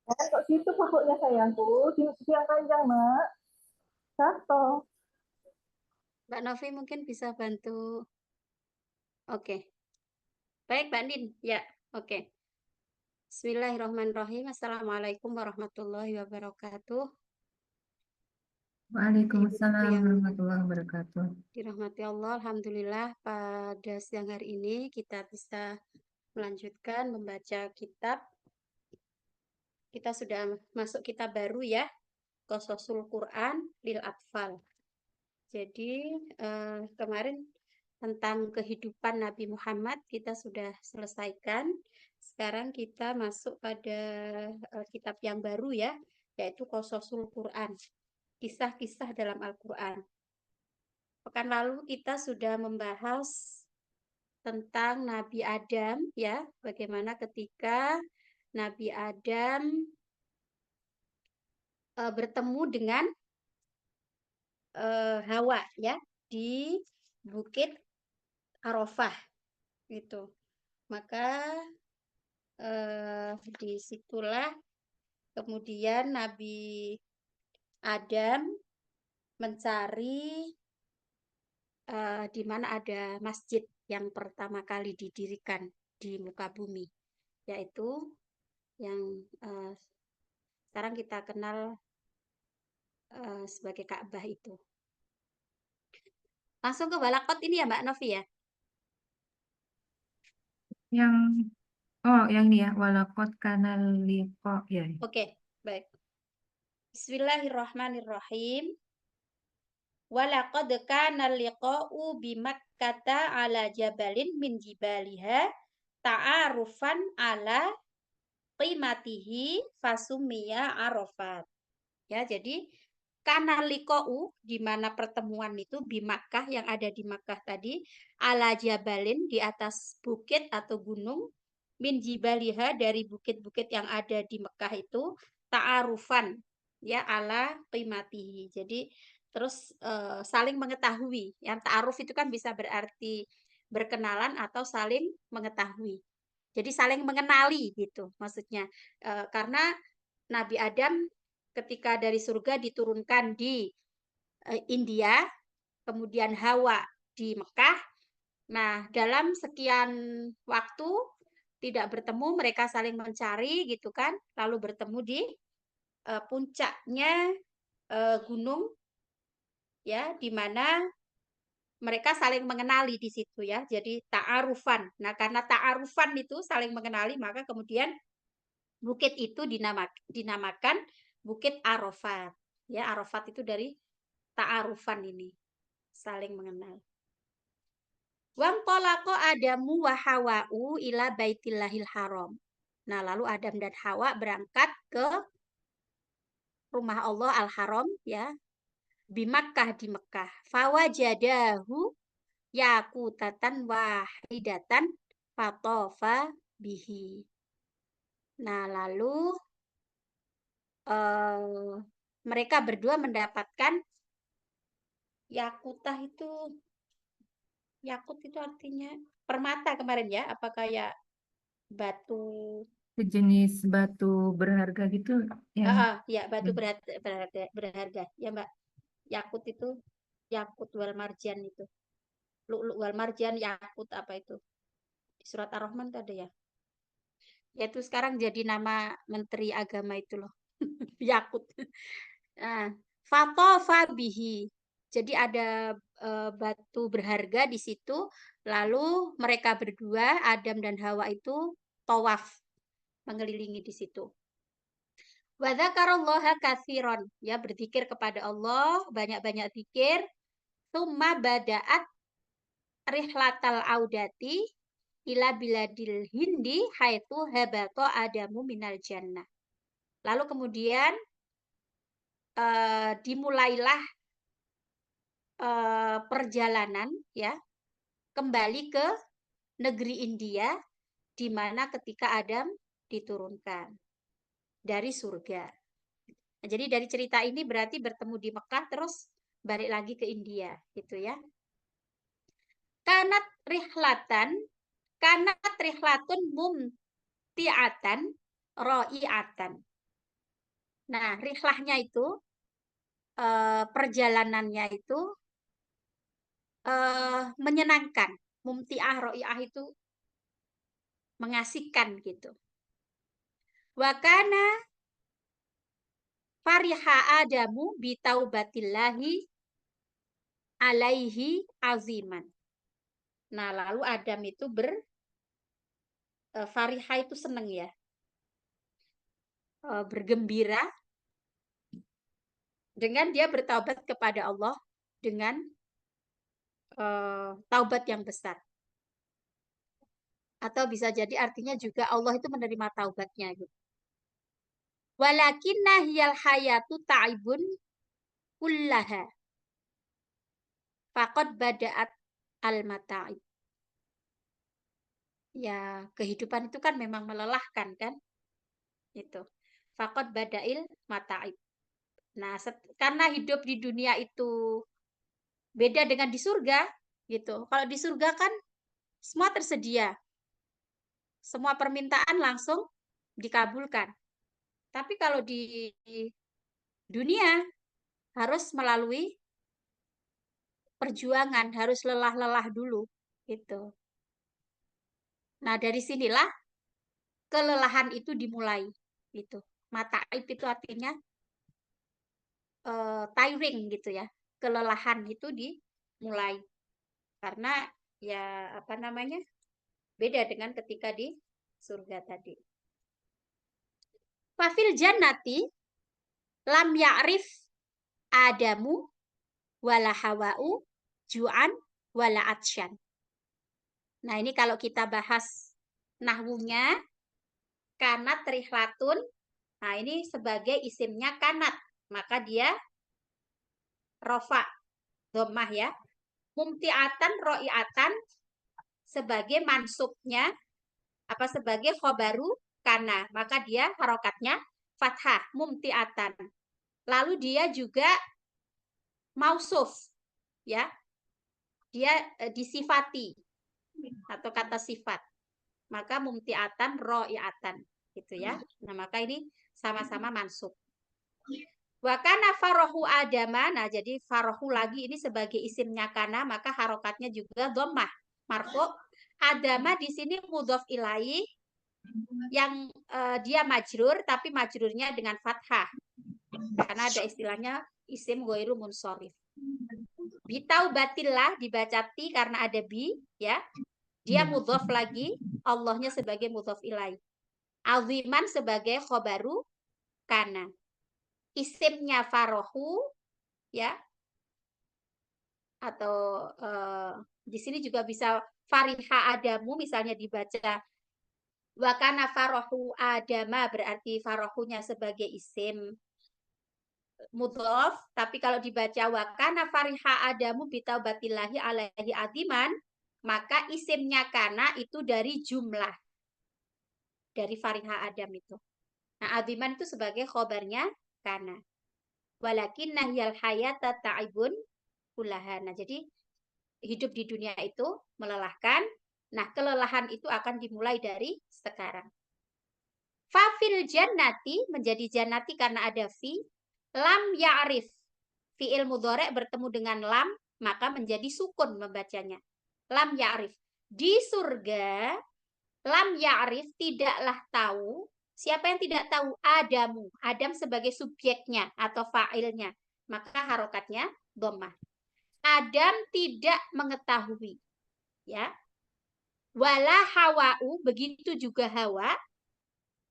Kok situ pokoknya sayangku, di yang panjang, Mak. Jatuh. Mbak Novi mungkin bisa bantu. Oke. Baik, Mbak Nin. Ya, oke. Bismillahirrahmanirrahim. Assalamualaikum warahmatullahi wabarakatuh. Ibu-ibu Waalaikumsalam yang warahmatullahi wabarakatuh. dirahmati Allah, Alhamdulillah pada siang hari ini kita bisa melanjutkan membaca kitab. Kita sudah masuk kitab baru ya, Qososul Quran lil Atfal. Jadi kemarin tentang kehidupan Nabi Muhammad kita sudah selesaikan. Sekarang kita masuk pada kitab yang baru ya, yaitu Qososul Quran, kisah-kisah dalam Al-Quran. Pekan lalu kita sudah membahas tentang Nabi Adam ya, bagaimana ketika Nabi Adam bertemu dengan Hawa ya di Bukit Arafah gitu. Maka disitulah kemudian Nabi Adam mencari di mana ada masjid yang pertama kali didirikan di muka bumi, yaitu yang sekarang kita kenal sebagai Ka'bah itu. Langsung ke Balakot ini ya Mbak Novi ya. Yang yang ini ya, walakot kanal liqa ya. Oke, baik. Bismillahirrahmanirrahim. Walaqad kana liqa'u bimakkata ala jabalin min jibaliha ta'arufan ala qimatihi fasumiya Arafat. Ya, jadi kana liqa'u di mana pertemuan itu di Makkah yang ada di Makkah tadi ala jabalin di atas bukit atau gunung min jibaliha dari bukit-bukit yang ada di Mekah itu ta'arufan ya ala qimatihi. Jadi terus saling mengetahui. Yang ta'aruf itu kan bisa berarti berkenalan atau saling mengetahui. Jadi saling mengenali gitu maksudnya. Karena Nabi Adam ketika dari surga diturunkan di India, kemudian Hawa di Mekah. Nah, dalam sekian waktu tidak bertemu, mereka saling mencari gitu kan, lalu bertemu di puncaknya gunung ya, di mana mereka saling mengenali di situ ya. Jadi ta'arufan. Nah, karena ta'arufan itu saling mengenali, maka kemudian bukit itu dinamakan Bukit Arafat. Ya, Arafat itu dari ta'arufan ini, saling mengenal. Wang tolako Adamu wa Hawa'u ila Baitillahil Haram. Nah, lalu Adam dan Hawa berangkat ke rumah Allah Al-Haram ya, di Makkah di Mekah. Fawajadahu yakutatan wahidatan fatofa bihi. Nah, lalu mereka berdua mendapatkan yakutah itu, yakut itu artinya permata kemarin ya, apa kayak batu. Sejenis batu berharga gitu yang Ya batu berharga ya Mbak. Yakut itu yakut wal marjan itu. Lu'lu' wal marjan yakut apa itu? Di surat Ar-Rahman tuh ada ya. Yaitu sekarang jadi nama Menteri Agama itu loh. Yakut. Nah, fatofa bihi. Jadi ada batu berharga di situ. Lalu mereka berdua, Adam dan Hawa itu tawaf mengelilingi di situ. Wa dzakarallaha katsiran, ya berzikir kepada Allah, banyak-banyak zikir. Tsumma bada'at rihlatal audati ila biladil hindi haitsu habata adamu minal jannah. Lalu kemudian dimulailah perjalanan ya kembali ke negeri India di mana ketika Adam diturunkan dari surga. Nah, jadi dari cerita ini berarti bertemu di Mekah terus balik lagi ke India gitu ya. Kanat rihlatan, kanat rihlatun mumtiatan roiatan. Nah, rihlahnya itu, perjalanannya itu menyenangkan. Mumti'ah, ro'i'ah itu mengasihkan gitu. Wakana fariha Adamu bitaubatillahi alaihi aziman. Nah, lalu Adam itu fariha itu seneng ya. Bergembira dengan dia bertaubat kepada Allah dengan taubat yang besar. Atau bisa jadi artinya juga Allah itu menerima taubatnya gitu. Walakinna hiyal hayatu ta'ibun kullaha. Faqad bada'at al-mata'ib. Ya, kehidupan itu kan memang melelahkan kan? Itu. Faqad bada'il mata'ib. Nah, karena hidup di dunia itu beda dengan di surga gitu. Kalau di surga kan semua tersedia. Semua permintaan langsung dikabulkan. Tapi kalau di dunia harus melalui perjuangan, harus lelah-lelah dulu gitu. Nah, dari sinilah kelelahan itu dimulai gitu. Mata'ib itu artinya tiring gitu ya. Kelelahan itu dimulai. Karena ya apa namanya? Beda dengan ketika di surga tadi. Fafil jannati lam ya'rif Adamu wala hawa'u ju'an wala atsyan. Nah, ini kalau kita bahas nahwunya, kanat rihlatun. Nah, ini sebagai isimnya kanat. Maka dia rofa, dhammah ya. Mumti'atan, ro'i'atan sebagai mansubnya, apa sebagai khobaru kana. Maka dia harokatnya fathah, mumti'atan. Lalu dia juga mausuf, ya. Dia disifati atau kata sifat. Maka mumti'atan, ro'i'atan. Gitu ya. Nah, maka ini sama-sama mansub. Wakana farohu adama. Nah, jadi farohu lagi ini sebagai isimnya kana, maka harokatnya juga dhammah. Marfu. Adama di sini mudhof ilaih yang dia majrur, tapi majrurnya dengan fathah. Karena ada istilahnya isim ghairu munsharif. Bitaubatillah dibaca ti karena ada bi, ya. Dia mudhof lagi, Allahnya sebagai mudhof ilaih. Aziman sebagai khobaru kana. Isimnya farohu, ya. Atau di sini juga bisa fariha adamu, misalnya dibaca wakana farohu adama, berarti farohunya sebagai isim mudhof. Tapi kalau dibaca wakana fariha adamu bitaubatillahi alaihi adiman, maka isimnya kana itu dari jumlah dari fariha adam itu. Nah, adiman itu sebagai khobarnya kana. Walakin nahyal hayata ta'ibun kullaha. Nah, jadi hidup di dunia itu melelahkan. Nah, kelelahan itu akan dimulai dari sekarang. Fafil jannati, menjadi jannati karena ada fi. Lam ya'rif. Fi'il mudhari' bertemu dengan lam, maka menjadi sukun membacanya. Lam ya'rif. Di surga, lam ya'rif tidaklah tahu. Siapa yang tidak tahu? Adamu. Adam sebagai subjeknya atau fa'ilnya. Maka harokatnya dhammah. Adam tidak mengetahui, ya. Wala hawa'u, begitu juga Hawa.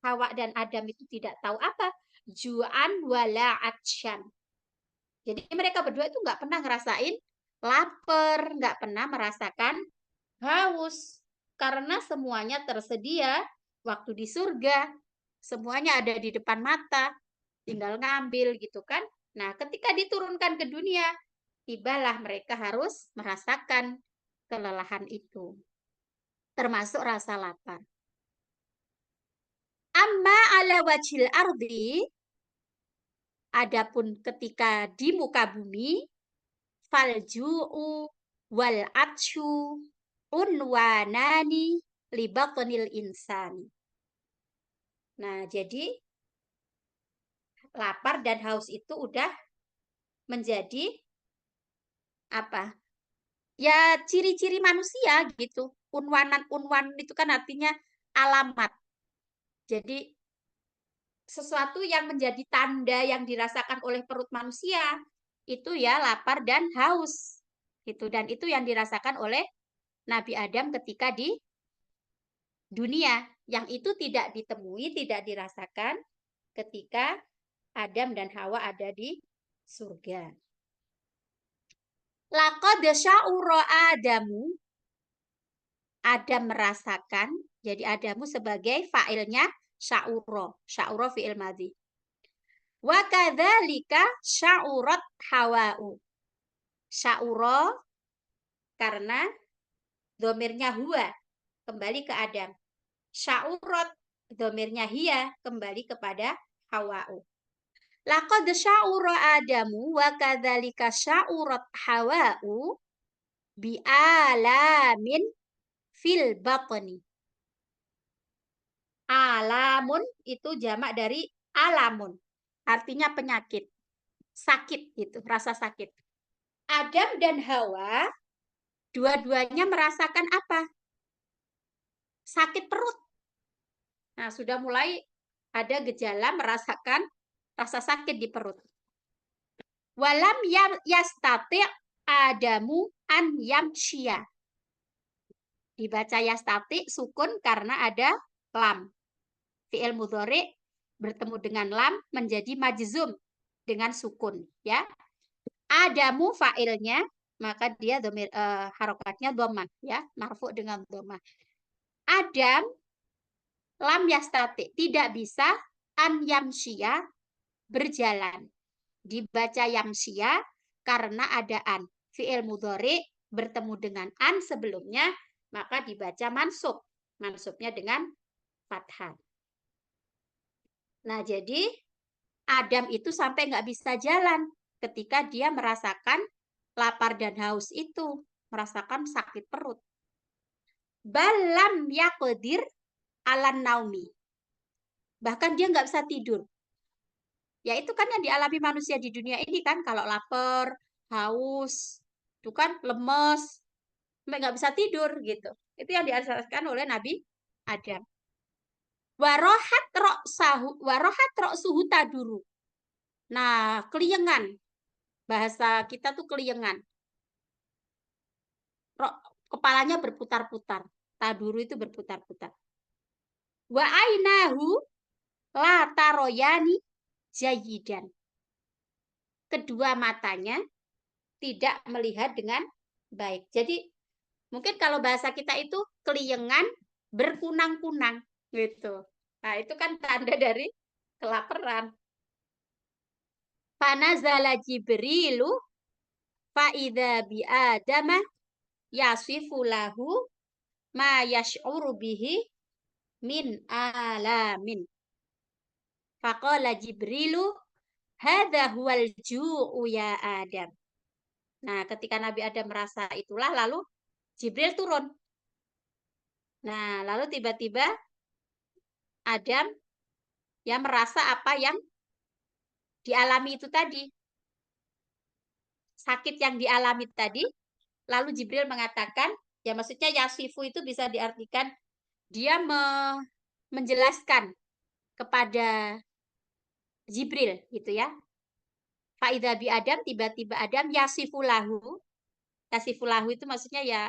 Hawa dan Adam itu tidak tahu apa? Ju'an wala atsyan. Jadi mereka berdua itu nggak pernah ngerasain lapar, nggak pernah merasakan haus. Karena semuanya tersedia waktu di surga. Semuanya ada di depan mata. Tinggal ngambil gitu kan. Nah, ketika diturunkan ke dunia, tibalah mereka harus merasakan kelelahan itu. Termasuk rasa lapar. Amma ala wajhil ardi, adapun ketika di muka bumi, falju'u wal atshu unwanani libatnil insani. Nah, jadi lapar dan haus itu udah menjadi apa? Ya ciri-ciri manusia gitu. Unwan itu kan artinya alamat. Jadi sesuatu yang menjadi tanda yang dirasakan oleh perut manusia itu ya lapar dan haus. Gitu. Dan itu yang dirasakan oleh Nabi Adam ketika di dunia. Yang itu tidak ditemui, tidak dirasakan ketika Adam dan Hawa ada di surga. Laqad sya'ura Adamu, Adam merasakan, jadi Adamu sebagai fa'ilnya sya'ura. Sya'ura fi'il madhi. Wa kadzalika sya'urat Hawa'u. Sya'ura karena domirnya huwa, kembali ke Adam. Sya'urat, domirnya hiya, kembali kepada Hawa'u. Laqad sya'ura Adamu wa kadzalika sya'urat Hawa'u bi'alamin fil batni. Alamun itu jamak dari alamun. Artinya penyakit. Sakit gitu, rasa sakit. Adam dan Hawa dua-duanya merasakan apa? Sakit perut. Nah, sudah mulai ada gejala merasakan rasa sakit di perut. Walam yastati' Adamu an yamshiya. Dibaca yastati sukun karena ada lam. Fi'il mudhari bertemu dengan lam menjadi majzum dengan sukun, ya. Adamu fa'ilnya, maka dia harokatnya dhammah, ya, marfu dengan dhammah. Adam lam yastati, tidak bisa an yamshiya, berjalan. Dibaca yamshiya karena ada an. Fi'il mudhari bertemu dengan an sebelumnya, maka dibaca mansub. Mansubnya dengan fathah. Nah, jadi Adam itu sampai nggak bisa jalan ketika dia merasakan lapar dan haus itu, merasakan sakit perut. Balam yaqdir alan naumi. Bahkan dia nggak bisa tidur. Ya itu kan yang dialami manusia di dunia ini kan, kalau lapar, haus, itu kan lemes, sampai nggak bisa tidur gitu. Itu yang dirasakan oleh Nabi Adam. Warohat rok suhu taduru. Nah, keliengan. Bahasa kita tuh keliengan. Kepalanya berputar-putar. Taduru itu berputar-putar. Wa ainahu la taroyani jayidan. Kedua matanya tidak melihat dengan baik. Jadi mungkin kalau bahasa kita itu keliengan berkunang-kunang gitu. Nah, itu kan tanda dari kelaparan. Fanazala Jibrilu fa'idha bi'adama yasifu lahu ma yash'uru bihi min alamin. Faqala Jibrilu hadha huwal ju'u ya Adam. Nah, ketika Nabi Adam merasa itulah, lalu Jibril turun. Nah, lalu tiba-tiba Adam yang merasa apa yang dialami itu tadi. Sakit yang dialami tadi, lalu Jibril mengatakan, ya maksudnya yasifu itu bisa diartikan dia menjelaskan kepada Jibril gitu ya. Fa'idha bi Adam, tiba-tiba Adam yasifulahu. Yasifulahu itu maksudnya ya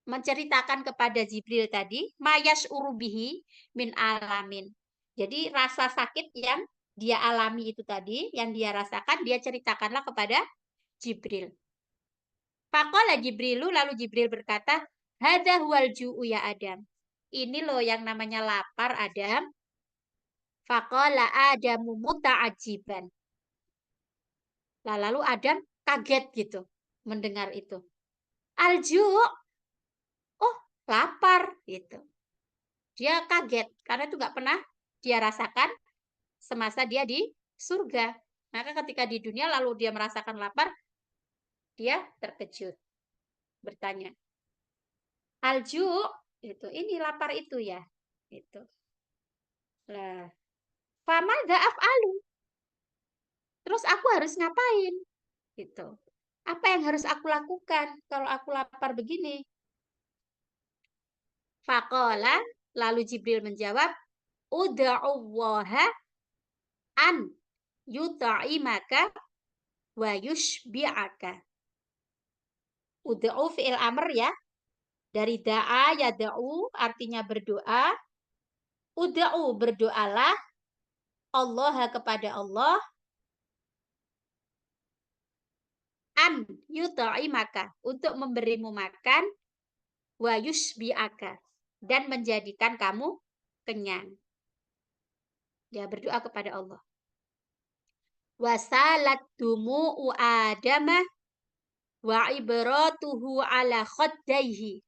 menceritakan kepada Jibril tadi mayas urubihi min alamin. Jadi rasa sakit yang dia alami itu tadi, yang dia rasakan, dia ceritakanlah kepada Jibril. Faqala Jibrilu, lalu Jibril berkata, hadza huwal ju'u ya Adam. Ini loh yang namanya lapar Adam. Faqala Adamu muta'ajiban. Lalu Adam kaget gitu mendengar itu. Al-ju', oh lapar gitu. Dia kaget karena itu nggak pernah dia rasakan semasa dia di surga. Maka ketika di dunia lalu dia merasakan lapar, dia terkejut. Bertanya, Alju, itu ini lapar itu ya. Itu. Lah, famadza af'alu? Terus aku harus ngapain? Gitu. Apa yang harus aku lakukan kalau aku lapar begini? Faqala, lalu Jibril menjawab, Uda'ullaha an yuta'imaka wa yushbi'aka. Uda'u fi'il amr ya. Dari da'a yada'u artinya berdoa. Uda'u berdoalah Allah kepada Allah an yuta'imaka untuk memberimu makan wa yushbi'aka dan menjadikan kamu kenyang. Dia berdoa kepada Allah. Wasalat dumu'u Adama wa ibratuhu ala khaddaihi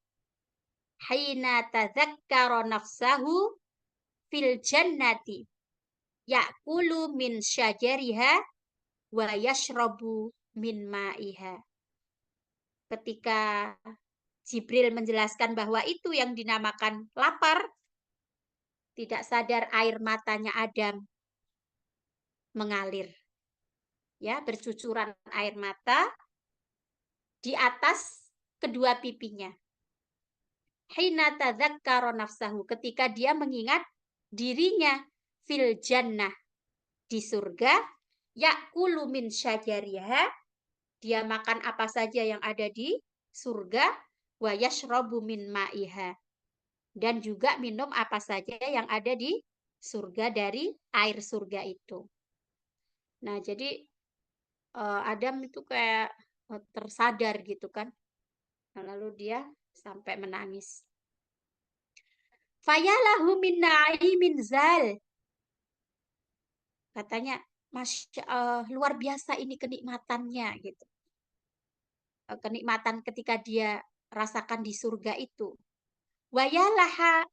hina tadzakkara nafsahu fil jannati ya'kulu min syajariha wa yashrabu min ma'iha. Ketika Jibril menjelaskan bahwa itu yang dinamakan lapar, tidak sadar air matanya Adam mengalir. Ya, bercucuran air mata di atas kedua pipinya. Hina tadzakkara nafsahu, ketika dia mengingat dirinya fil jannah, di surga, ya'kulu min syajariha, dia makan apa saja yang ada di surga, wa yashrabu min ma'iha, dan juga minum apa saja yang ada di surga dari air surga itu. Nah, jadi Adam itu kayak tersadar gitu kan. Nah, lalu dia sampai menangis. Fayalahu min na'imin zal. Katanya, luar biasa ini kenikmatannya gitu. Kenikmatan ketika dia rasakan di surga itu. Wayalaha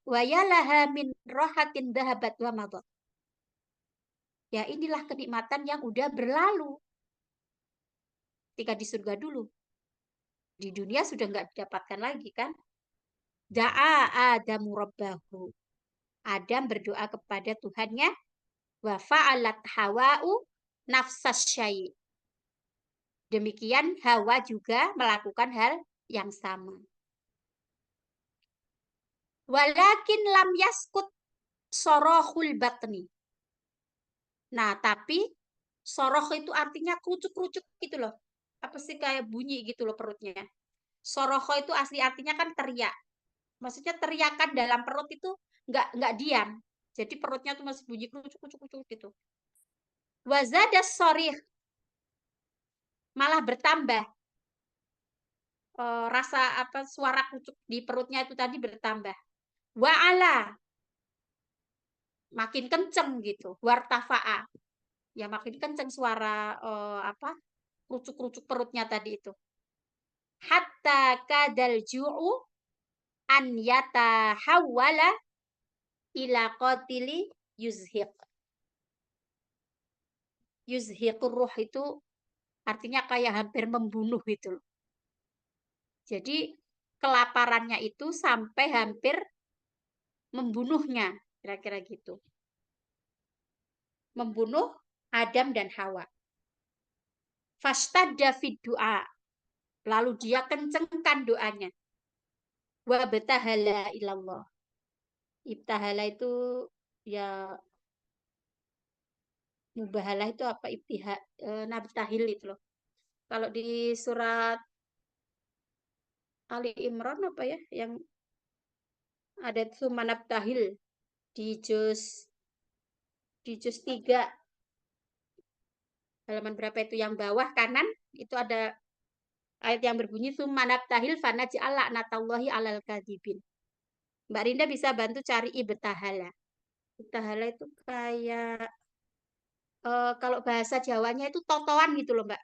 min rohatin dahabat wa madat. Ya, inilah kenikmatan yang udah berlalu. Ketika di surga dulu. Di dunia sudah nggak didapatkan lagi kan. Da'a Adamu rabbahu. Adam berdoa kepada Tuhannya. Wa fa'alat hawa'u nafsas syai'. Demikian Hawa juga melakukan hal yang sama. Walakin lam yaskut sorohul batni. Nah, tapi soroh itu artinya kerucuk-kerucuk gitu loh. Apa sih kayak bunyi gitu loh perutnya. Soroho itu asli artinya kan teriak. Maksudnya teriakan dalam perut itu nggak diam. Jadi perutnya tuh masih bunyi kerucuk-kerucuk gitu. Wazadas sorih, malah bertambah. Rasa apa suara kucuk di perutnya itu tadi bertambah. Wa'ala, makin kenceng gitu. Wartafa'a, ya makin kenceng suara kerucuk-kerucuk perutnya tadi itu. Hatta kadal ju'u an yatahawwala ila qatili yuzhiq. Yuzhiqur ruh itu artinya kayak hampir membunuh gitu loh. Jadi kelaparannya itu sampai hampir membunuhnya, kira-kira gitu. Membunuh Adam dan Hawa. Fastadda fid du'a. Lalu dia kencengkan doanya. Wa betahala ilallah. Ibtahala itu ya mubahalah itu apa nabtahil itu loh. Kalau di surat Ali Imran apa ya yang ada summa nabtahil di juz 3 halaman berapa itu yang bawah kanan itu ada ayat yang berbunyi summa nabtahil fanaj'al la'natallahi 'alal kadzibin. Mbak Rinda bisa bantu cari ibtahala. Ibtahala itu kayak kalau bahasa Jawanya itu totoan gitu loh, Mbak.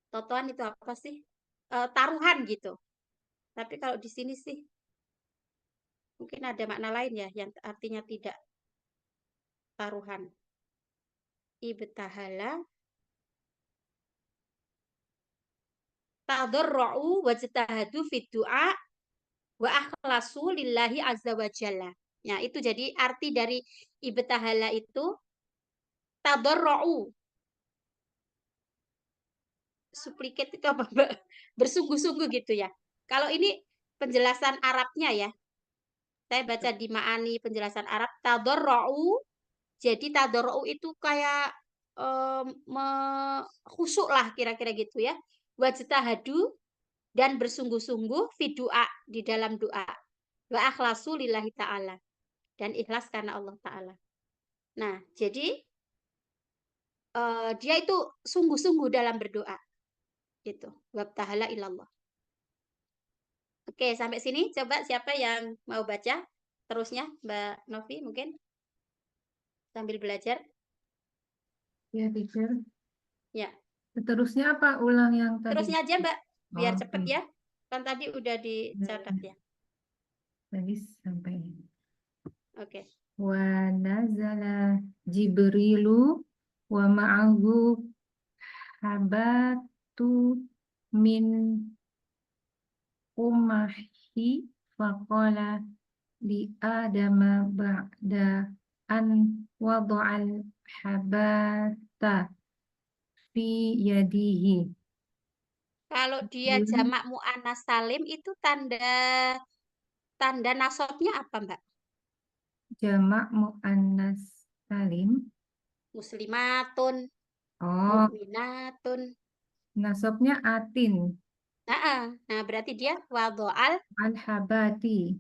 Totoan itu apa sih? Taruhan gitu. Tapi kalau di sini sih mungkin ada makna lain ya yang artinya tidak taruhan. Ibtahala tadarru'u wajtahadu fid du'a wa akhlasu lillahi azza wa jalla. Nah, itu jadi arti dari ibtahala itu tadarru'u. supplicate itu apa, Mbak? Bersungguh-sungguh gitu ya. Kalau ini penjelasan Arabnya ya. Saya baca di Ma'ani penjelasan Arab, tadarra'u. Jadi tadarra'u itu kayak khusuk lah kira-kira gitu ya. Wajtahadu dan bersungguh-sungguh fi du'a di dalam doa. Wa akhlasu lillahi ta'ala dan ikhlas karena Allah Ta'ala. Nah, jadi dia itu sungguh-sungguh dalam berdoa gitu. Wabtahala ilallah. Oke, sampai sini coba siapa yang mau baca terusnya, Mbak Novi mungkin sambil belajar. Ya, teacher. Ya, Seterusnya apa? Ulang yang tadi. terusnya aja Mbak, biar cepet Oke. ya. Kan tadi udah dicatat ya. Tadi sampai. Oke. Wa nazala Jibrilu wa ma'ahu habatu min umahi faqala li adama ba'da an wada'al habata fi yadihi. Kalau dia jamak muannas salim itu tanda nasabnya apa, Mbak? Jamak muannas salim. Muslimatun, Oh, mukminatun. nasabnya atin. Nah, berarti dia wado'al, Al-habati.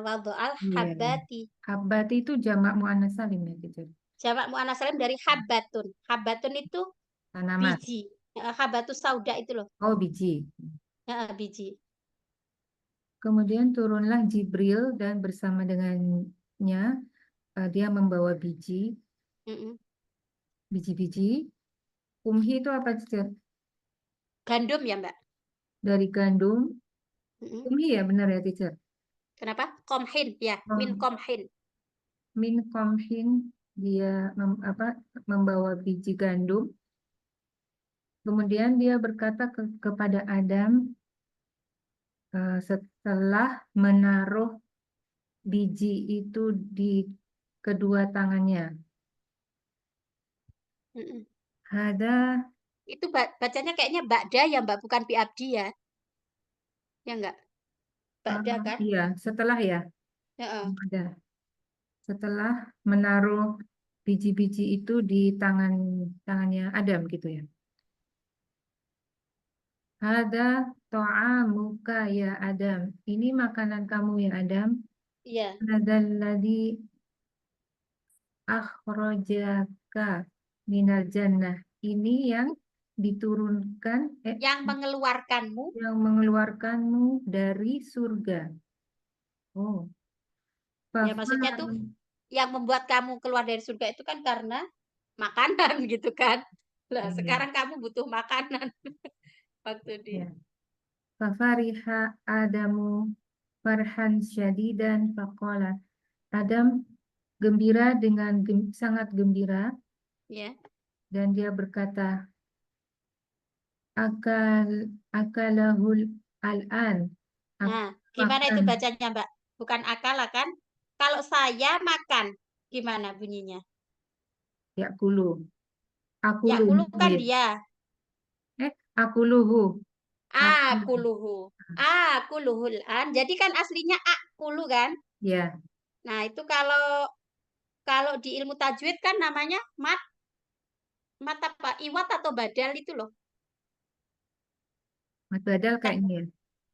wado'al Iya. habati. Habati itu jamak muannas salim ya, teacher. Jamak muannas salim dari habbatun. Habbatun itu Tanaman. biji. Habbatus sauda itu loh. Oh, biji. Biji. Kemudian turunlah Jibril dan bersama dengannya dia membawa Mm-mm. biji-biji. Kumhi itu apa, teacher? Gandum ya, Mbak? Dari gandum. Mm-mm. Kumhi ya, benar ya, teacher? Kenapa? Komhin, ya. Min Oh, komhin. min komhin dia membawa biji gandum. Kemudian dia berkata kepada Adam setelah menaruh biji itu di kedua tangannya. Mm-mm. Hada Itu bacanya kayaknya Ba'da ya, Mbak, bukan Bi'abdi ya. Ya enggak? Ba'da kan? iya, setelah ya. Heeh. Ada. Setelah menaruh biji-biji itu di tangannya Adam gitu ya. Hada ta'amuka ya Adam. Ini makanan kamu ya Adam. Iya. Hadalladzi akhrajaka minal jannah. Ini yang diturunkan Yang mengeluarkanmu, yang mengeluarkanmu dari surga. Oh, ya maksudnya tuh yang membuat kamu keluar dari surga itu kan karena makanan gitu kan. Lah, iya, sekarang kamu butuh makanan waktu di ya. Fafariha Adamu farhan syadidan faqala. Adam gembira dengan sangat gembira ya. dan dia berkata, akalahul al'an. Aku Nah, gimana makan itu bacanya, Mbak? Bukan akala kan? Kalau saya makan, gimana bunyinya? yakulu. Ya Akuluhu kulu kan ya. dia. Akuluhu. Akuluhu. Akuluhu. Akuluhul an. Jadi kan aslinya akulu kan? Ya, Nah, itu kalau kalau di ilmu tajwid kan namanya mat apa? Iwat atau badal itu loh. Mas Badal Kan, kayaknya ya.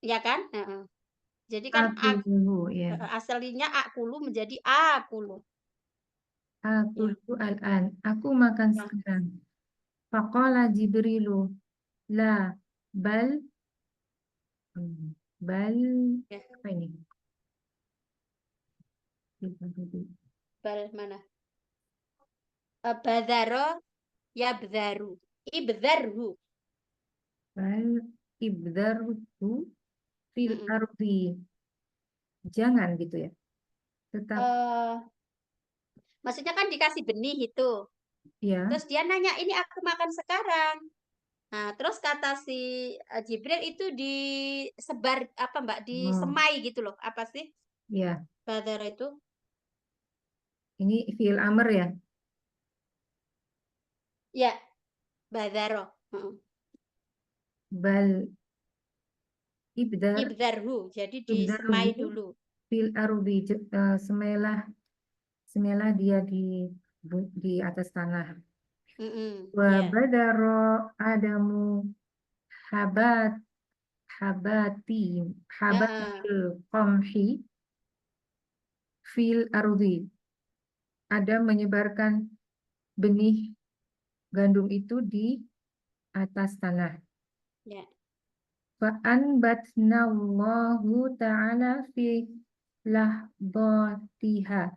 ya kan? Heeh. Jadi kan Akuluhu ya. aslinya akulu menjadi akulu. Ya. Akuluhu al'an. Aku makan Nah, sekarang. Faqala Jibrilu. La bal bal ya. apa ini? Bal mana? Badaro ya bdaru. Ibdharhu. Bal ibdarhu fil Mm-mm. ardi. Jangan gitu ya. Tetap Eh, maksudnya kan dikasih benih itu. ya. Terus dia nanya, ini aku makan sekarang. Nah, terus kata si Jibril itu disebar apa Mbak, Oh, disemai gitu loh. Apa sih? ya. Badara itu? Ini fiil amr ya. Ya, badaro. Heeh. bal ibdar Ibdarhu. Jadi ibdaruhu disemai dulu. fil ardi semailah dia di atas tanah. Wa Ya. badaro adamu habat habati Heeh. habatil qamhi fil ardi. Adam menyebarkan benih gandum itu di atas tanah. Ya. Fa'anbatnallahu ta'ala fi lahdotiha.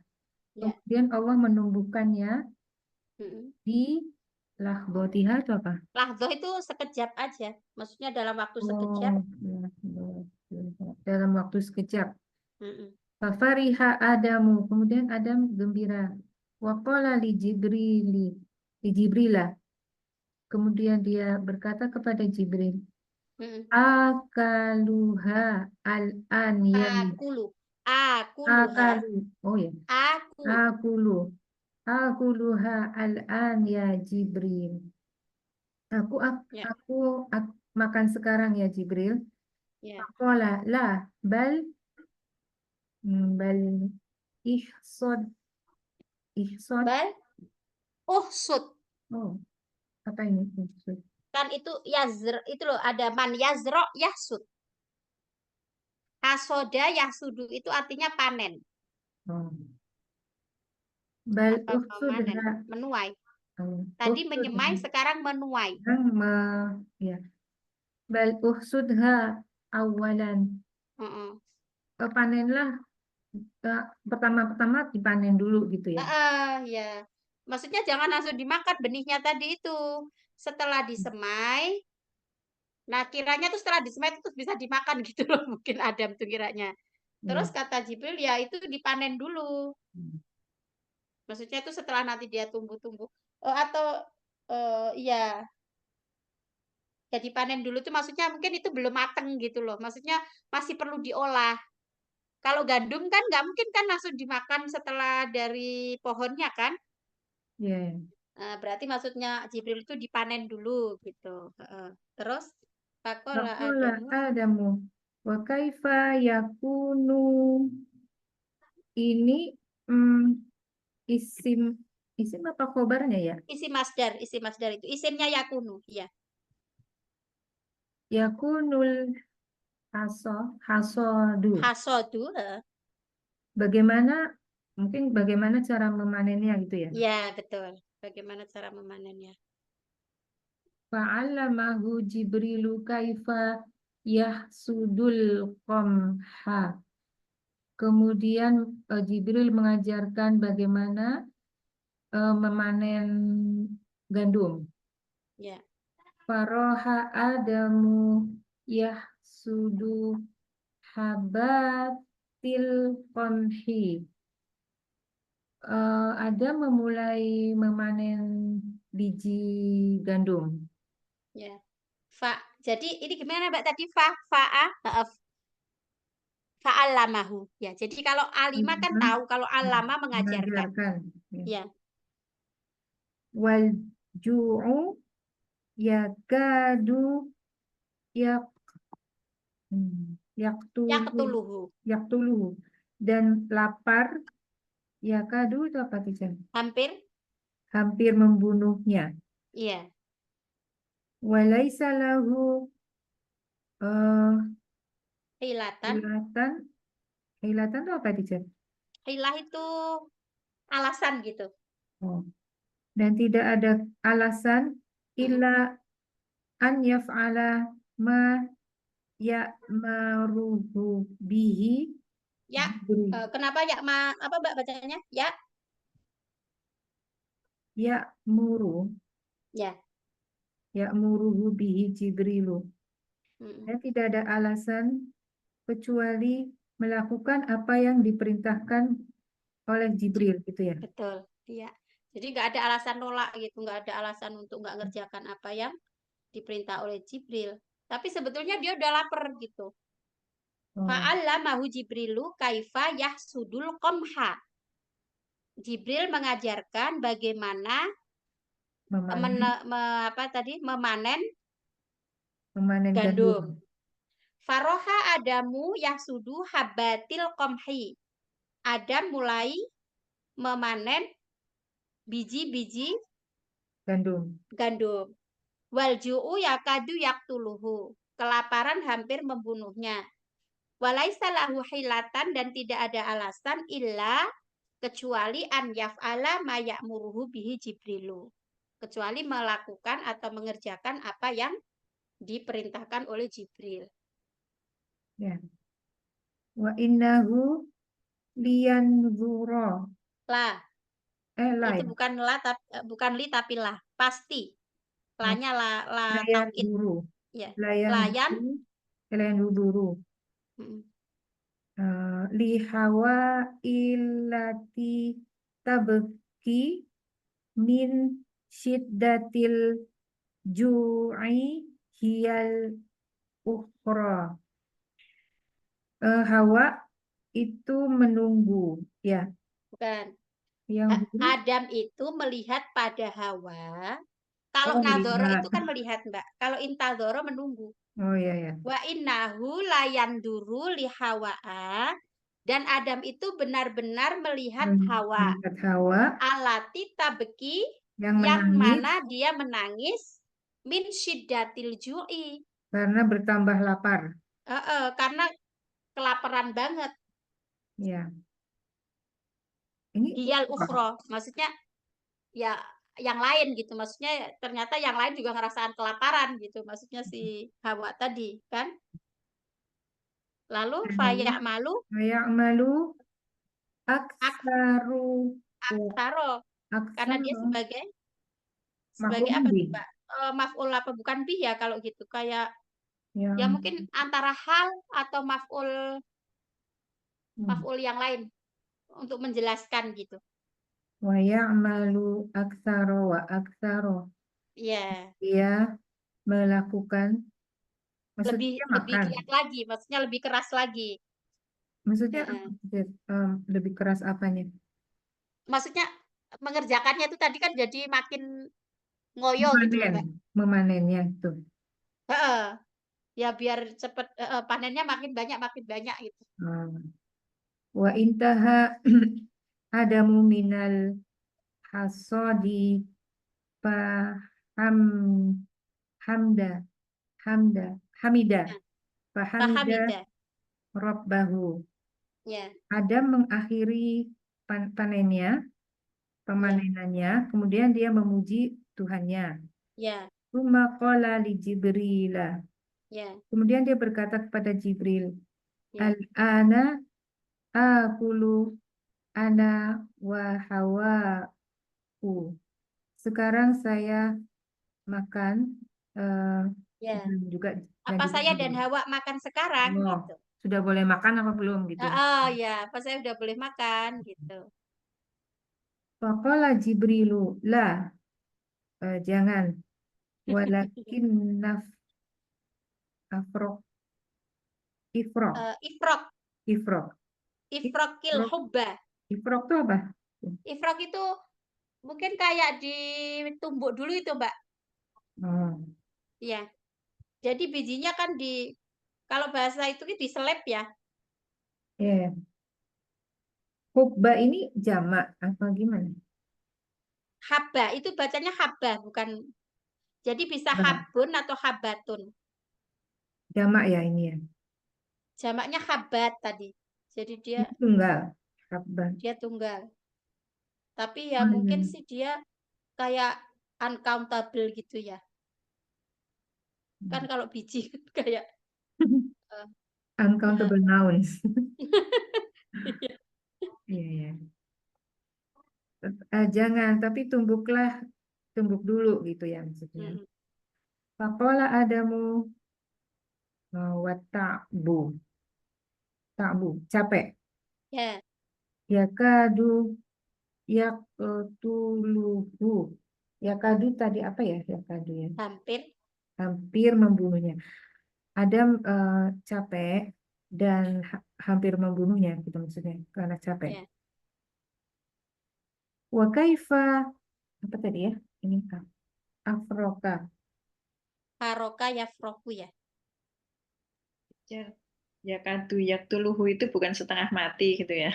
Ya. Kemudian Allah menumbuhkannya Mm-mm. di lahdotiha itu apa? Lahdoh itu sekejap aja. Maksudnya dalam waktu sekejap. Oh, lahdotiha. Dalam waktu sekejap. Mm-mm. Fafariha Adamu. Kemudian Adam gembira. Waqala li Jibrilah. Kemudian dia berkata kepada Jibril, Mm-mm. akaluha al-an ya Akulu. Akuluha. akalu. Oh ya, Aku. akulu. Akuluha al-an ya Jibril. Aku Ya. makan sekarang ya Jibril. Ya. Qala la bal ihsod ihsod. Bal. Uhsud. Oh, apa ini ihsod? Kan itu yazr. Itu loh. Ada man yazro yahsud. Hasoda yahsudu. Itu artinya panen. Oh. Bal Apa memanen? uksudha. Menuai. Oh, Tadi menyemai, uksudha. sekarang menuai. Ya. Bal uksudha awalan. Heeh. Panenlah pertama-tama dipanen dulu gitu ya. Ya. Maksudnya jangan langsung dimakan benihnya tadi itu. Setelah disemai, nah kiranya tuh setelah disemai itu terus bisa dimakan gitu loh. Mungkin Adam tuh kiranya. Ya. Terus kata Jibril, ya itu dipanen dulu. Maksudnya itu setelah nanti dia tumbuh-tumbuh. Atau iya, ya dipanen dulu tuh maksudnya mungkin itu belum mateng gitu loh. Maksudnya masih perlu diolah. Kalau gandum kan nggak mungkin kan langsung dimakan setelah dari pohonnya kan. Ya. Berarti maksudnya Jibril itu dipanen dulu gitu. Terus Pakola Faqala Adamu. Adamu wa kaifa yakunu ini mm, isim isim apa khobarnya ya? Isi masdar itu. Isimnya yakunu, ya. Yakunul hasodu. Hasodu, Bagaimana bagaimana cara memanennya gitu ya? ya betul. Bagaimana cara memanennya? Fa'allamahu Jibrilu kaifa yahsudul qamha. Kemudian Jibril mengajarkan bagaimana memanen gandum. Ya, Faroha Adamu yahsudu habatil qamhi. Adam memulai memanen biji gandum. ya. Jadi ini gimana Mbak tadi fa'allamahu. Ya, jadi kalau alima kan tahu, kalau allama mengajarkan. Mengajarkan. Ya. Ya, Wal ju'u yakadu yak yaktulu yaqtuluhu. yaktuluhu dan lapar yakadu itu apa teacher? Hampir, Hampir membunuhnya. iya. Walaisa lahu Hilatan. hilatan hilatan itu apa teacher? Hilah itu alasan gitu. Oh. Dan tidak ada alasan illa an yaf'ala ma ya'maruhu bihi Ya, Jibril. kenapa ya apa Mbak bacanya? Ya, Ya'muru ya. ya'muruhu bihi Jibrilu. Mm, Dan tidak ada alasan kecuali melakukan apa yang diperintahkan oleh Jibril gitu ya. betul. Iya. Jadi nggak ada alasan nolak gitu, nggak ada alasan untuk nggak ngerjakan apa yang diperintah oleh Jibril. Tapi sebetulnya dia udah lapar gitu. Oh, Fa'allamahu Jibrilu kaifa yahsudul qamha. Jibril mengajarkan bagaimana memanen memanen Memanen gandum. gandum. Faroha Adamu yahsudu habatil qamhi. Adam mulai memanen biji-biji Gandum. gandum. Walju'u yakadu yaktuluhu. Kelaparan hampir membunuhnya. Walaisa lahu hilatan dan tidak ada alasan illa kecuali an yaf'ala ma ya'muruhu bihi Jibrilu. Kecuali melakukan atau mengerjakan apa yang diperintahkan oleh Jibril. Ya. Wa innahu liyanzura. Lah, itu Lain. bukan li tapi lah, pasti. Lanya la taukid Layanzuru. ya. Layan. Layanzuru. Layanzuru. Lihawa illati tabki min syiddatil ju'i hiyal ukhra. Hawa itu menunggu, ya. Bukan. Yang dulu, Adam itu melihat pada Hawa. Kalau oh, nadoro melihat. itu kan melihat, Mbak. Kalau intadoro menunggu. Oh iya ya. Wa innahu layanduru li Hawa'a. Dan Adam itu benar-benar melihat Hawa. Melihat Hawa Alati tabeki yang yang menangis mana dia menangis min syiddatil ju'i. karena bertambah lapar. Karena kelaparan banget. Ya. Ini Hiyal ukhra. Maksudnya ya yang lain gitu. Maksudnya ternyata yang lain juga ngerasain kelaparan gitu. Maksudnya si Hawa tadi kan. Lalu fayak malu ya'malu aksaru aksaro. Karena dia aksaru sebagai maf'ul apa tuh, bih. Mbak? Maf'ul apa bukan bih ya kalau gitu. Kayak ya Yang mungkin antara hal atau maf'ul yang lain untuk menjelaskan gitu. wa ya'malu aksaru wa aksaru. Iya. Dia melakukan, maksudnya dia Lebih makan. giat lagi, maksudnya lebih keras lagi. Maksudnya Heeh. lebih keras apanya? Maksudnya mengerjakannya itu tadi kan jadi makin ngoyo gitu loh, Mbak. Memanennya itu. Heeh. Ya biar cepet panennya makin banyak gitu. Wa intaha adamu minal hasadi faham hamida Nah, fahamida Fahamidah. rabbahu. Ya, Adam mengakhiri panennya, pemanenannya, kemudian dia memuji Tuhannya. ya, Tsumma qala li Jibril. ya, Kemudian dia berkata kepada Jibril, ya. Al-ana akulu ana wa hawa'u. Sekarang saya makan Ya. dan juga Apa saya dan Jibril. Hawa makan sekarang Oh, gitu. sudah boleh makan apa belum gitu? Ya, apa saya udah boleh makan gitu. Faqala Jibrilu, la, jangan. Walakin afrok, ifrok, Ifrok, ifrok. ifrokil Ifrok, hubba. ifrok itu apa? Ifrok itu mungkin kayak ditumbuk dulu itu, Mbak. Oh, Ya. Jadi bijinya kan kalau bahasa itu diselip ya. ya. Hubba ini jamak apa gimana? Habba itu bacanya habba bukan. Jadi bisa Bah, habun atau habatun. jamak ya ini ya. Jamaknya habat tadi. Jadi dia Itu tunggal. Habba. dia tunggal. Tapi ya mungkin Hmm. sih dia kayak uncountable gitu ya. Kan kalau biji kayak eh, Uncountable nouns. iya. Iya, iya. Jangan, tapi tumbuk dulu gitu ya maksudnya. Mm, Faqala Adamu wa ta'bu, capek. ya, Yakadu yaqtuluhu. Yakadu tadi apa ya? Yakadu ya. hampir. Hampir membunuhnya. Adam capek dan hampir membunuhnya gitu maksudnya karena capek. Ya. Wa kaifa apa tadi ya? Ini afroka. faroka yafroku ya. Yakadu yaktuluhu itu bukan setengah mati gitu ya.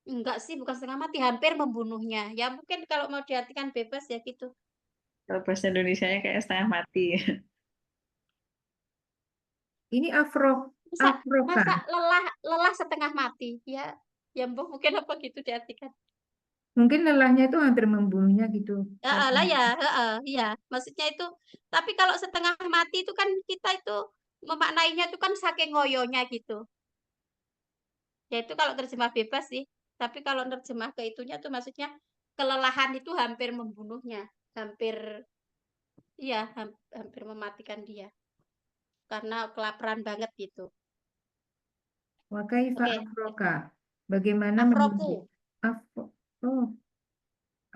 Enggak sih, bukan setengah mati, hampir membunuhnya. Ya mungkin kalau mau diartikan bebas ya gitu. Kalau bahasa Indonesianya kayak setengah mati. Ini Masa afroka. lelah setengah mati. Ya, ya mungkin apa gitu diartikan. Mungkin lelahnya itu hampir membunuhnya gitu. Heeh lah ya, heeh, iya. Maksudnya itu, tapi kalau setengah mati itu kan kita itu memaknainya itu kan saking ngoyonya gitu. Ya itu kalau terjemah bebas sih. Tapi kalau terjemah ke itunya tuh maksudnya kelelahan itu hampir membunuhnya. Hampir, iya, hampir mematikan dia. Karena kelaparan banget gitu. Wa kaifa Oke, afroka. Bagaimana afroku. menunjuk oh,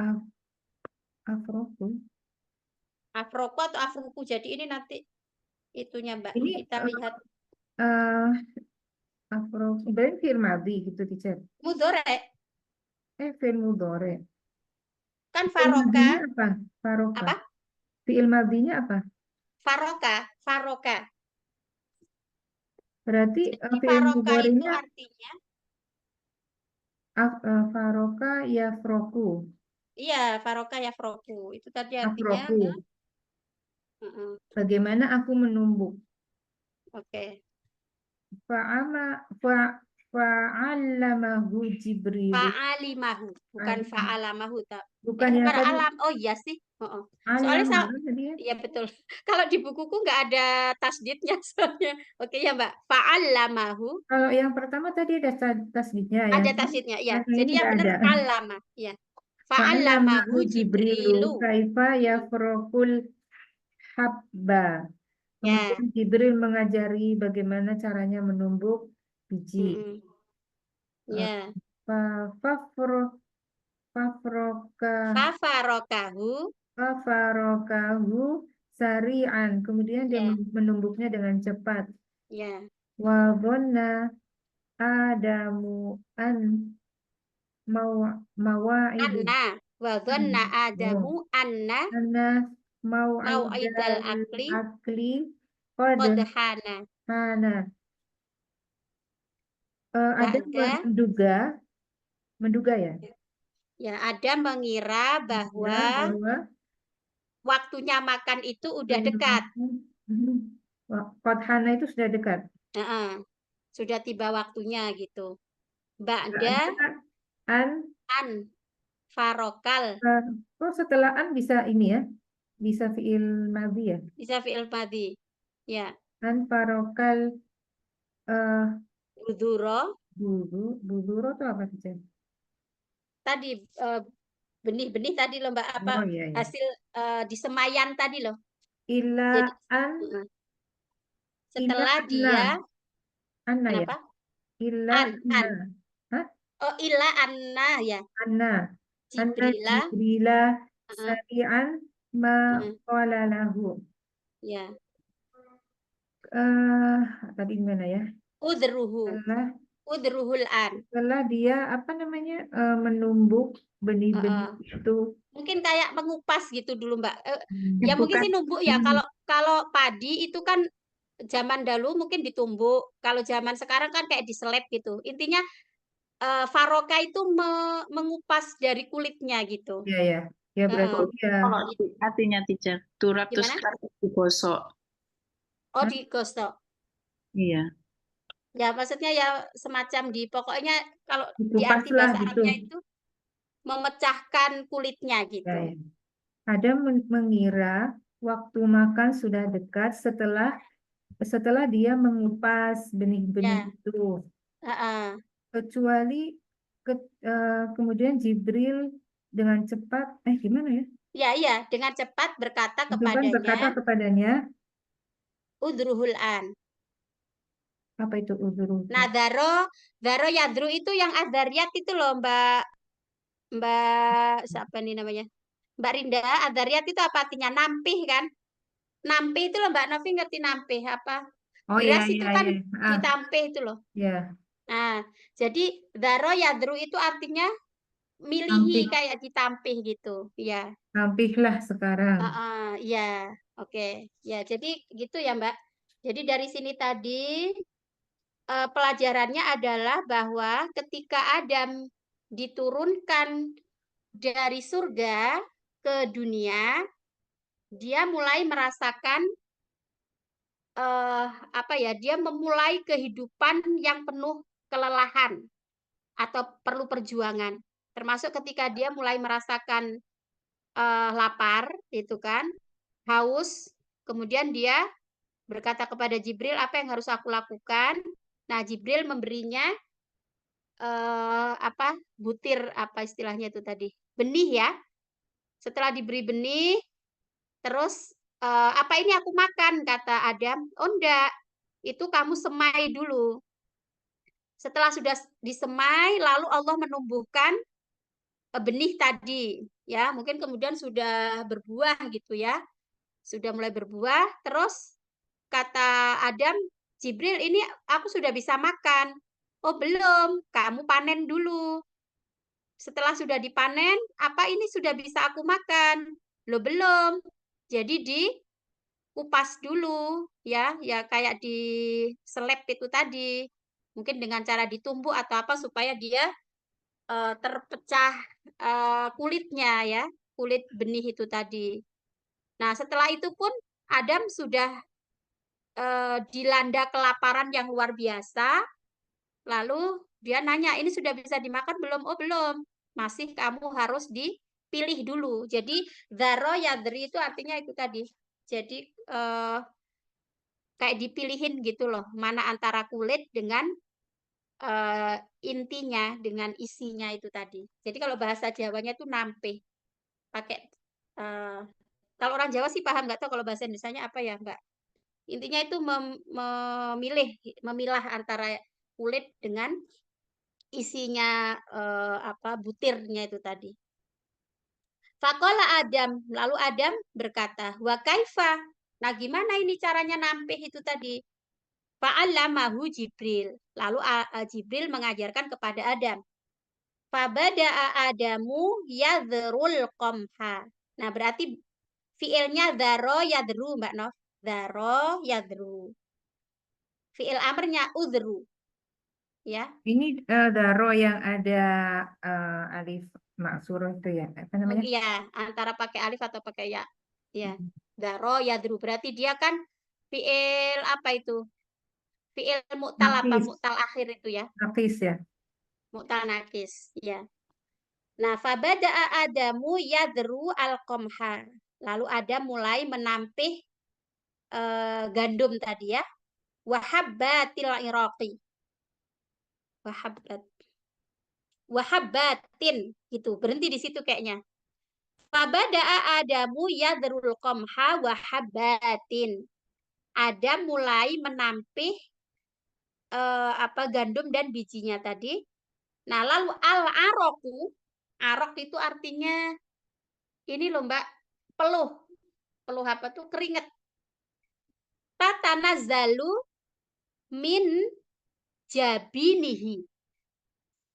af- afroku. Afroku atau afruku. Jadi ini nanti itunya Mbak. Ini Kita lihat afroku. Berarti fi'il madhi gitu, teacher. mudhore. Fi'il mudhore. Kan Fi'il faroka. madhinya apa? Faroka. Apa? Fi'il madhinya apa? Faroka. Berarti Jadi fi'il faroka itu mudhari'nya artinya, faroka yafroku. iya, faroka yafroku. Itu tadi artinya, Afroku. heeh, Bagaimana aku menumbuk? oke. Fa'allamahu Jibril. Fa'alimahu, bukan fa'alamahu. Bukan yang Bukan tadi. alam. Oh iya sih. Heeh. Soalnya Alam tadi ya. iya betul. Kalau di bukuku nggak ada tasdidnya soalnya. Oke ya Mbak. Fa'alamahu. Kalau yang pertama tadi ada tasdidnya, Ada tasdidnya, ya. yang Jadi ini yang nggak benar ada. alama, ya. Fa'allamahu Fa'alamahu Jibrilu Jibrilu. kaifa yafrokul habba. Ya. Kemudian Jibril mengajari bagaimana caranya menumbuk biji. Mm-mm. Ya. Fafarokahu sari'an. Kemudian dia Ya. menumbuknya dengan cepat. Ya. Wa dhanna Adamu an mawa'idi. Anna wa dhanna Adamu anna Anna mau'idal maw'idal akli akli qad qad hana. hana. Ada Ba'da menduga ya? ya ada mengira bahwa waktunya makan itu udah dekat. Qad hana itu sudah dekat. Sudah tiba waktunya gitu. Ba'da an farokal. Setelah an bisa ini ya? Bisa fi'il madhi ya? Bisa fi'il madhi. Ya. An farokal Buduro. Buduro itu apa sih? Tadi benih-benih tadi loh Mbak, apa Oh, iya. hasil di semayan tadi loh. Ila Jadi an setelah ila dia anna ya. kenapa? Ila anna. Hah? Oh, ila anna ya. Anna Jibrila sari'an ma qala lahu. Ya. Tadi gimana ya? Udruhul an. Setelah dia apa namanya menumbuk benih-benih itu. Mungkin kayak mengupas gitu dulu Mbak. Ya mungkin sih numbuk ya. Kalau padi itu kan zaman dulu mungkin ditumbuk. Kalau zaman sekarang kan kayak diseleb gitu. Intinya faroka itu mengupas dari kulitnya gitu. Iya ya. Ya berarti ya. Kalau artinya teacher, turap terus digosok. Oh, digosok. Iya. Ya maksudnya ya semacam pokoknya kalau di Dikupas arti lah bahasa gitu. Arabnya itu memecahkan kulitnya gitu. Ya. Ada mengira waktu makan sudah dekat setelah dia mengupas benih-benih itu. Kecuali kemudian Jibril dengan cepat, gimana ya? Iya, dengan cepat berkata kepadanya, udruhul an. Apa itu udruh? Nah, daro yadru itu yang adariyat itu loh, Mbak siapa nih namanya? Mbak Rinda, adariyat itu apa artinya? Nampih kan? Nampih itu loh Mbak Novi, ngerti nampih apa? Oh Beras iya, itu kan iya. ditampih itu loh. Iya. Nah, jadi daro yadru itu artinya milihi kayak ditampih gitu, ya. Nampihlah sekarang. Iya. Oke, ya jadi gitu ya Mbak. Jadi dari sini tadi pelajarannya adalah bahwa ketika Adam diturunkan dari surga ke dunia, dia mulai merasakan apa ya? Dia memulai kehidupan yang penuh kelelahan atau perlu perjuangan. Termasuk ketika dia mulai merasakan lapar, itu kan, haus, kemudian dia berkata kepada Jibril, apa yang harus aku lakukan? Nah, Jibril memberinya apa? Butir apa istilahnya itu tadi? Benih ya. Setelah diberi benih, terus apa ini aku makan? Kata Adam. Oh enggak, itu kamu semai dulu. Setelah sudah disemai, lalu Allah menumbuhkan benih tadi, ya. Mungkin kemudian sudah berbuah gitu ya. Sudah mulai berbuah, terus kata Adam, Jibril, ini aku sudah bisa makan. Oh, belum, kamu panen dulu. Setelah sudah dipanen, apa ini sudah bisa aku makan? Loh, belum. Jadi dikupas dulu, ya, ya kayak di seleb itu tadi. Mungkin dengan cara ditumbuk atau apa supaya dia terpecah kulitnya ya, kulit benih itu tadi. Nah, setelah itu pun Adam sudah dilanda kelaparan yang luar biasa, lalu dia nanya, "Ini sudah bisa dimakan belum?" "Oh, belum. Masih kamu harus dipilih dulu." Jadi dzaro yadri itu artinya itu tadi. Jadi kayak dipilihin gitu loh, mana antara kulit dengan intinya, dengan isinya itu tadi. Jadi kalau bahasa Jawanya itu nampeh, pakai kalau orang Jawa sih paham, nggak tahu kalau bahasa Indonesianya apa ya, Mbak. Intinya itu memilah antara kulit dengan isinya, apa, butirnya itu tadi. Faqala Adam, lalu Adam berkata, "Wa kaifa?" Nah, gimana ini caranya nampih itu tadi? Fa'allamahu Jibril. Lalu Jibril mengajarkan kepada Adam. Fabada'a Adamu yadhrul qamha. Nah, berarti fiilnya dzaro yadru, Mbak Nov. Dzaro yadru. Fiil amrnya udhru, ya. Ini daro yang ada alif maksurah itu ya. Apa namanya? Iya, antara pakai alif atau pakai ya. Ya. Dzaro yadru berarti dia kan fiil apa itu? Fiil mu'tal apa? Nakis. Mu'tal akhir itu ya. Nakis ya. Mu'tal nakis, ya. Nah, fabada'a Adamu yadru al-qamha. Lalu Adam mulai menampih gandum tadi ya. Wahabbatil iraqi. Wahabbat. Wahabbatin gitu. Berhenti di situ kayaknya. Fabada'a Adamu yadrul qamha wahabbatin. Adam mulai menampih apa gandum dan bijinya tadi. Nah, lalu al-aroku, arok itu artinya ini loh Mbak, peluh. Peluh apa tuh? Keringat. Tatanazzalu min jabinihi.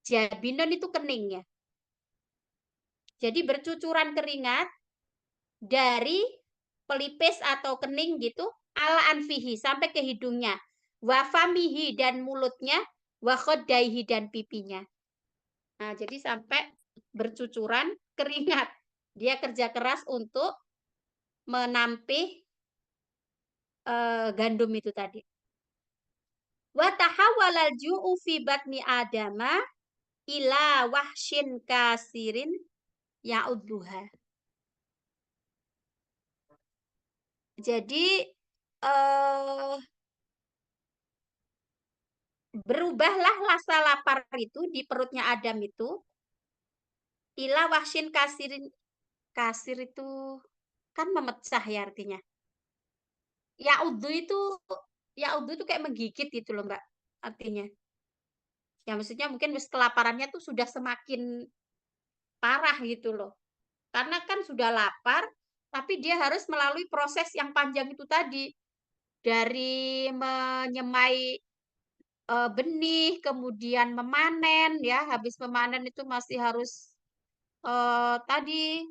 Jabinon itu kening ya. Jadi bercucuran keringat dari pelipis atau kening gitu ala anfihi sampai ke hidungnya. Wa famihi dan mulutnya, wa khoddaihi dan pipinya. Nah, jadi sampai bercucuran keringat. Dia kerja keras untuk menampih gandum itu tadi. Wa tahawwalal ju'u fi batni Adama ila wahshin kasirin ya'udduha. Jadi berubahlah rasa lapar itu di perutnya Adam itu ila wahshin kasirin. Kasir itu kan memecah ya artinya. Ya'uddu itu kayak menggigit gitu loh, Mbak, artinya. Ya maksudnya mungkin kelaparannya tuh sudah semakin parah gitu loh. Karena kan sudah lapar, tapi dia harus melalui proses yang panjang itu tadi. Dari menyemai benih, kemudian memanen ya, habis memanen itu masih harus tadi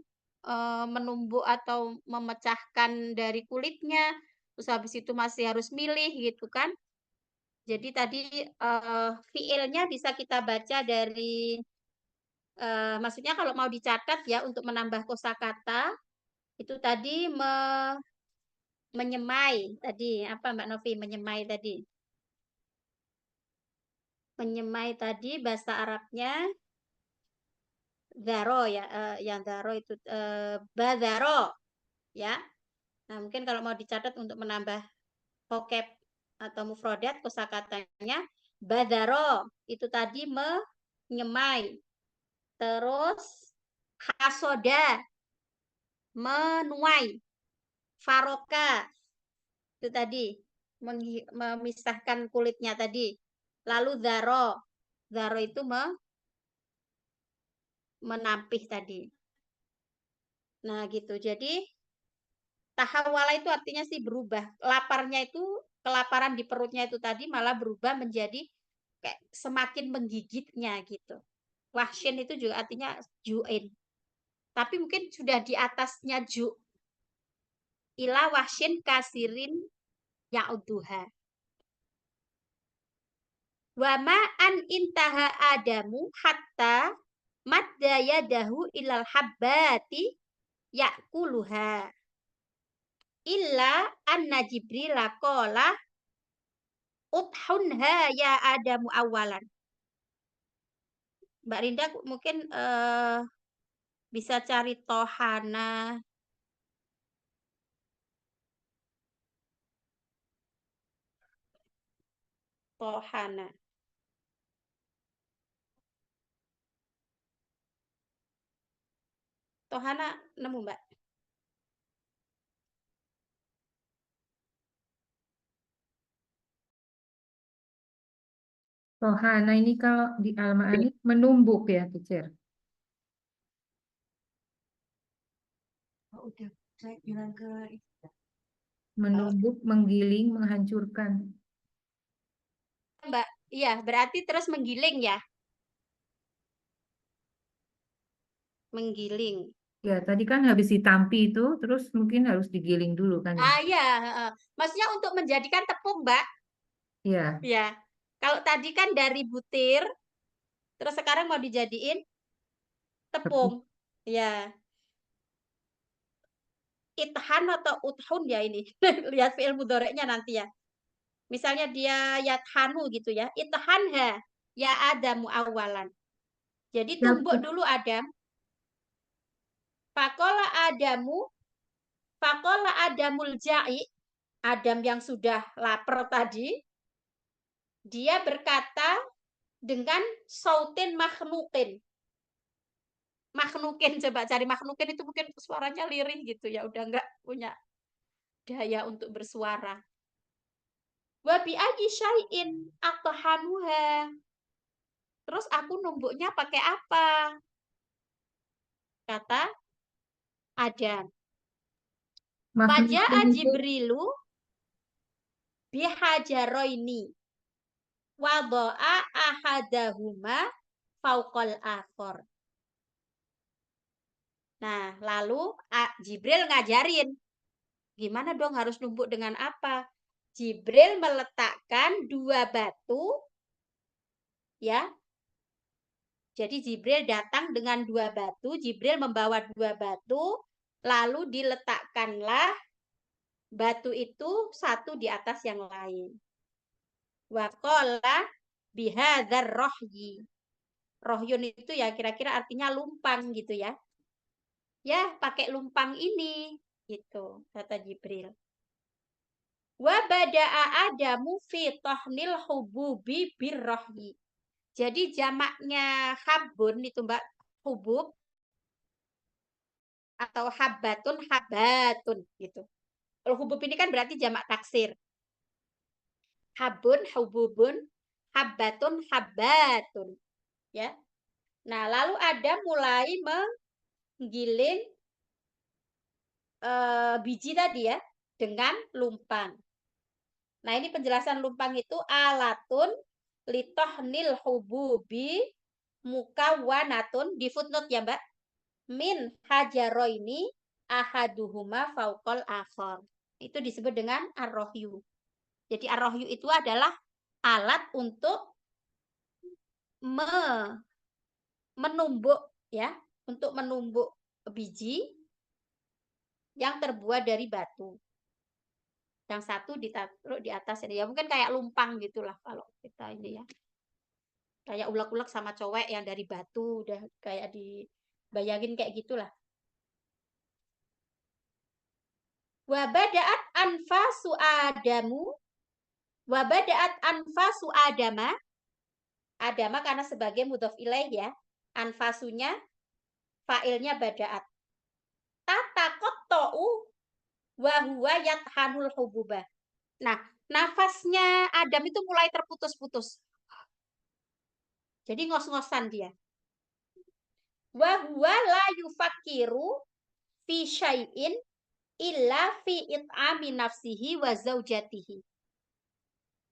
menumbuk atau memecahkan dari kulitnya, terus habis itu masih harus milih gitu kan. Jadi tadi, fiilnya bisa kita baca dari maksudnya kalau mau dicatat ya untuk menambah kosakata, itu tadi menyemai tadi, apa Mbak Novi menyemai tadi? Menyemai tadi bahasa Arabnya dzaro ya, yang dzaro itu, badzaro ya. Nah, mungkin kalau mau dicatat untuk menambah vocab atau mufrodat kosakatanya badzaro itu tadi menyemai. Terus hasoda menuai. Faroka itu tadi memisahkan kulitnya tadi. Lalu dzaro itu menampih tadi. Nah, gitu. Jadi tahawala itu artinya sih berubah. Laparnya itu, kelaparan di perutnya itu tadi malah berubah menjadi kayak semakin menggigitnya gitu. Wahsyin itu juga artinya ju'in. Tapi mungkin sudah di atasnya ju. Ila wahsyin kasirin ya'uduha. Wa ma'an intaha adamu hatta madda yadahu ilal habbati ya'kuluha. Illa anna Jibril qala uthunha ya Adamu awalan. Mbak Rinda mungkin bisa cari tohana. Tohana. Tohana nemu Mbak? Tohana ini kalau di Al-Ma'ani menumbuk ya, teacher. Oh, udah saya bilang ke Menumbuk, menggiling, menghancurkan. Mbak, iya berarti terus menggiling ya? Menggiling. Ya, tadi kan habis ditampi itu, terus mungkin harus digiling dulu kan ya? Ah iya, maksudnya untuk menjadikan tepung, Mbak. Iya. Ya. Kalau tadi kan dari butir, terus sekarang mau dijadiin tepung. Ya. Ithan atau uthun ya ini. Lihat fi'il mudhari'nya nanti ya. Misalnya dia yathanu gitu ya. Ithanha ya Adamu awalan. Jadi tumbuk Ya, dulu Adam. Fakola Adamu, fakola Adamul ja'i. Adam yang sudah lapar tadi, dia berkata dengan sautin makhnukin. Makhnukin, coba cari makhnukin itu mungkin suaranya lirih gitu ya, udah nggak punya daya untuk bersuara. Wa bi ayyi syai'in aqhanuha. Terus aku numbuknya pakai apa? Kata Adam. makhlukin Faja'a itu Jibrilu bihajaroini. Wado'a ahadahuma fauqal akhor. Nah, lalu Jibril ngajarin. Gimana dong harus numbuk dengan apa? Jibril meletakkan 2 batu, ya. Jadi Jibril datang dengan 2 batu, Jibril membawa 2 batu, lalu diletakkanlah batu itu satu di atas yang lain. Wa qala bihadzar rohyi. Rohyun itu ya kira-kira artinya lumpang gitu ya. Ya, pakai lumpang ini, gitu, kata Jibril. Wa bada'a Adamu fi tahnil hububi birrohyi. Jadi jamaknya habun itu Mbak, hubub atau habbatun gitu. Kalau hubub ini kan berarti jamak taksir. Habun, hububun, habbatun, ya. Nah, lalu Adam mulai menggiling biji tadi ya dengan lumpang. Nah, ini penjelasan lumpang itu alatun litohnil hububi mukawwanatun di footnote ya, Mbak. min hajaroini ahaduhuma fauqal akhar. Itu disebut dengan ar-rohyu. Jadi ar-rohyu itu adalah alat untuk menumbuk ya, untuk menumbuk biji yang terbuat dari batu. Yang satu ditaruh di atas ini ya, mungkin kayak lumpang gitulah kalau kita ini ya. Kayak ulek-ulek sama cowek yang dari batu, udah kayak dibayangin kayak gitulah. Wa bada'at anfasu Adamu, wa bada'at anfasu Adama. Adama karena sebagai mudhof ilaih ya. Anfasunya fa'ilnya bada'at. Tataqatta'u wa huwa yathanul hububah. Nah, nafasnya Adam itu mulai terputus-putus. Jadi ngos-ngosan dia. Wa huwa la yufakiru fi syai'in illa fi it'ami nafsihi wa zaujatihi.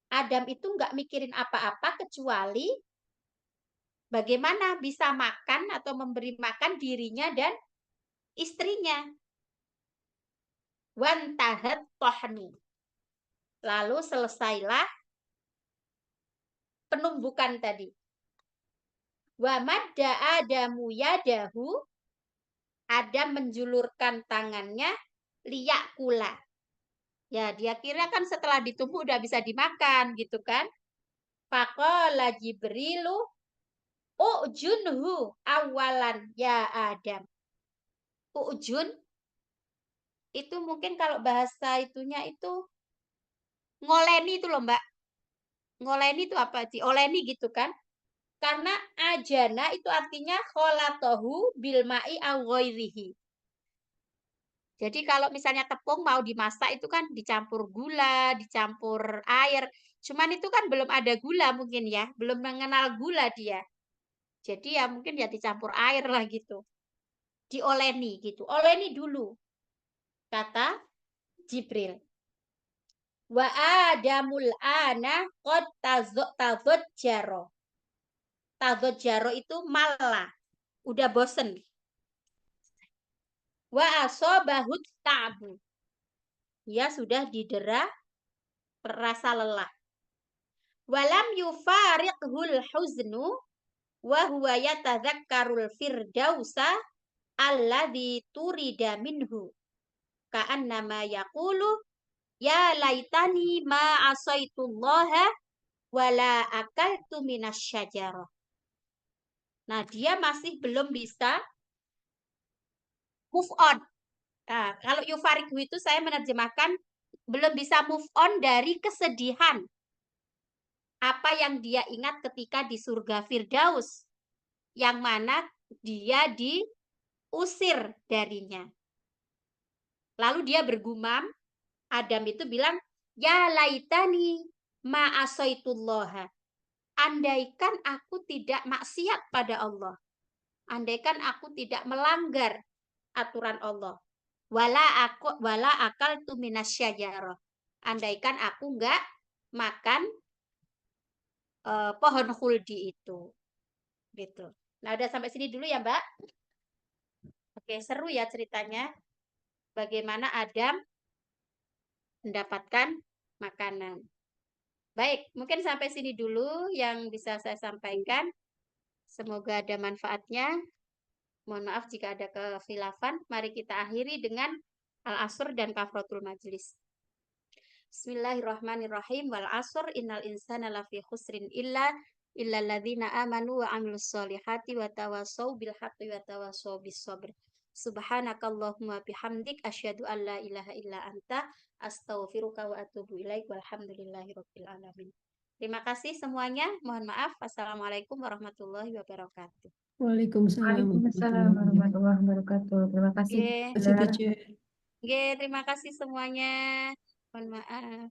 Adam itu nggak mikirin apa-apa kecuali bagaimana bisa makan atau memberi makan dirinya dan istrinya. Wantahat tohnu. Lalu selesailah penumbukan tadi. Wa madda Adamu yadahu. Adam menjulurkan tangannya liyakula. Ya, dia kira kan setelah ditumbuk udah bisa dimakan gitu kan. Faqala Jibrilu ujunhu awalan ya Adam. Ujun itu mungkin kalau bahasa itunya itu ngoleni itu loh Mbak. Ngoleni itu apa sih? Oleni gitu kan. Karena ajana itu artinya kholatohu bilma'i awghoirihi. Jadi kalau misalnya tepung mau dimasak itu kan dicampur gula, dicampur air. Cuman itu kan belum ada gula mungkin ya. Belum mengenal gula dia. Jadi ya mungkin ya dicampur air lah gitu. Dioleni gitu. Oleni dulu. Kata Jibril. Wa adamul ana qad tazojjaro. Tazojjaro itu malah. Udah bosen. Wa asobahut ta'bu. Dia sudah didera rasa lelah. Walam yufariqhul huznu wa huwa yatadzakkarul firdausa alladzi turida minhu. Ka'annama yaqulu ya laitani ma asaitullaha wala akaltu minasyajarah. Nah, dia masih belum bisa move on. Nah, kalau yufariqhu itu saya menerjemahkan belum bisa move on dari kesedihan. Apa yang dia ingat ketika di surga Firdaus. Yang mana dia diusir darinya. Lalu dia bergumam, Adam itu bilang, ya laitani ma'asaitullaha. Andaikan aku tidak maksiat pada Allah. Andaikan aku tidak melanggar aturan Allah. Wala akal tu minasyajarah. Andaikan aku enggak makan pohon khuldi itu. Gitu. Nah, udah sampai sini dulu ya, Mbak. Oke, seru ya ceritanya. Bagaimana Adam mendapatkan makanan. Baik, mungkin sampai sini dulu yang bisa saya sampaikan. Semoga ada manfaatnya. Mohon maaf jika ada kekhilafan. Mari kita akhiri dengan Al-Asr dan Kafaratul Majlis. Bismillahirrahmanirrahim. Wal asr innal insana lafi khusrin illa alladzina amanu wa amilus solihati wa tawassaw bil haqqi wa tawassaw bis sabr. Subhanakallahumma bihamdik asyhadu an la ilaha illa anta astaghfiruka wa atubu ilaik walhamdulillahirabbil alamin. Terima kasih semuanya. Mohon maaf. Assalamualaikum warahmatullahi wabarakatuh. Waalaikumsalam Waalaikumsalam warahmatullahi wabarakatuh. Terima kasih. Oke. warahmatullahi wabarakatuh. Oke, terima kasih semuanya. Mohon maaf.